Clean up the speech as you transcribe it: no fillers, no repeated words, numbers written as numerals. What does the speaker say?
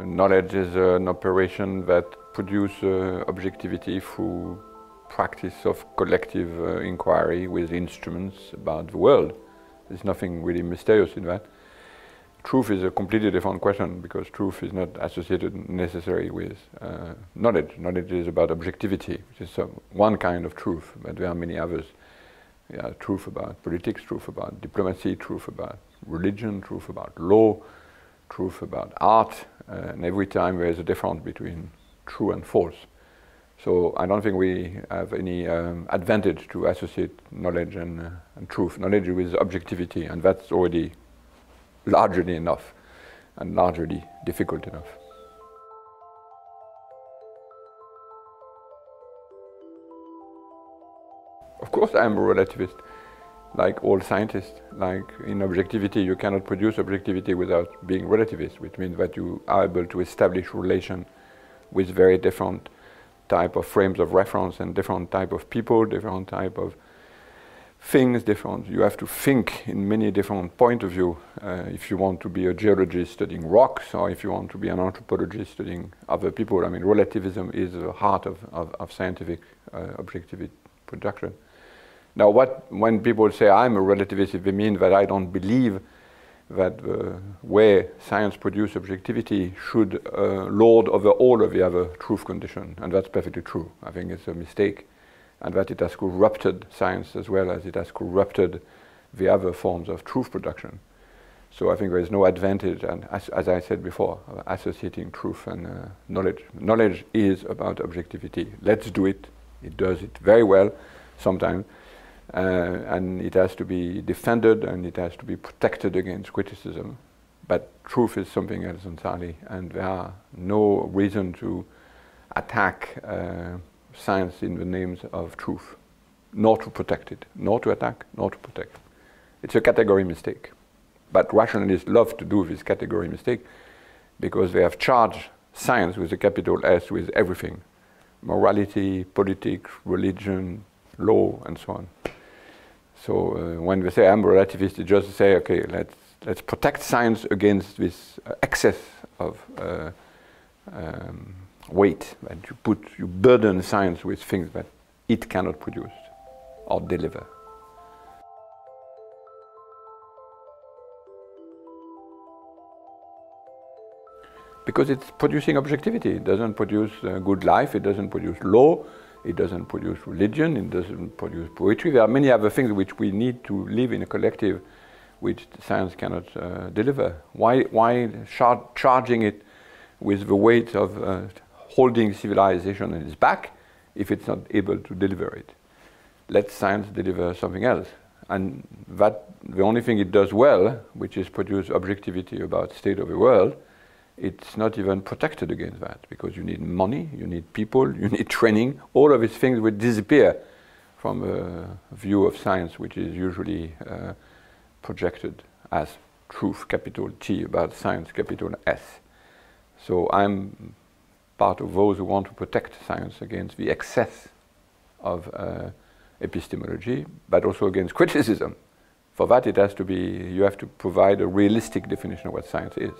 Knowledge is an operation that produces objectivity through practice of collective inquiry with instruments about the world. There's nothing really mysterious in that. Truth is a completely different question, because truth is not associated necessarily with knowledge. Knowledge is about objectivity, which is one kind of truth, but there are many others. Yeah, truth about politics, truth about diplomacy, truth about religion, truth about law, truth about art, and every time there is a difference between true and false. So I don't think we have any advantage to associate knowledge and truth. Knowledge with objectivity, and that's already largely enough and largely difficult enough. Of course I am a relativist, like all scientists. Like in objectivity, you cannot produce objectivity without being relativist, which means that you are able to establish relation with very different type of frames of reference and different type of people, different type of things, different. You have to think in many different point of view if you want to be a geologist studying rocks, or if you want to be an anthropologist studying other people. I mean, relativism is the heart of scientific objectivity production. Now, when people say I'm a relativist, they mean that I don't believe that the way science produces objectivity should lord over all of the other truth conditions, and that's perfectly true. I think it's a mistake, and that it has corrupted science as well as it has corrupted the other forms of truth production. So I think there is no advantage, and as I said before, associating truth and knowledge. Knowledge is about objectivity. Let's do it. It does it very well sometimes. And it has to be defended, and it has to be protected against criticism. But truth is something else entirely, and there are no reason to attack science in the names of truth, nor to protect it, nor to attack, nor to protect. It's a category mistake. But rationalists love to do this category mistake because they have charged science with a capital S with everything: morality, politics, religion, law, and so on. So when we say I'm a relativist, it's just to say, okay, let's protect science against this excess of weight that you burden science with things that it cannot produce or deliver. Because it's producing objectivity. It doesn't produce good life, it doesn't produce law, it doesn't produce religion, it doesn't produce poetry. There are many other things which we need to live in a collective which science cannot deliver. Why charging it with the weight of holding civilization on its back if it's not able to deliver it? Let science deliver something else. And that the only thing it does well, which is produce objectivity about the state of the world, it's not even protected against that, because you need money, you need people, you need training. All of these things will disappear from a view of science which is usually projected as truth, capital T, about science, capital S. So I'm part of those who want to protect science against the excess of epistemology, but also against criticism. For that it has to be, you have to provide a realistic definition of what science is.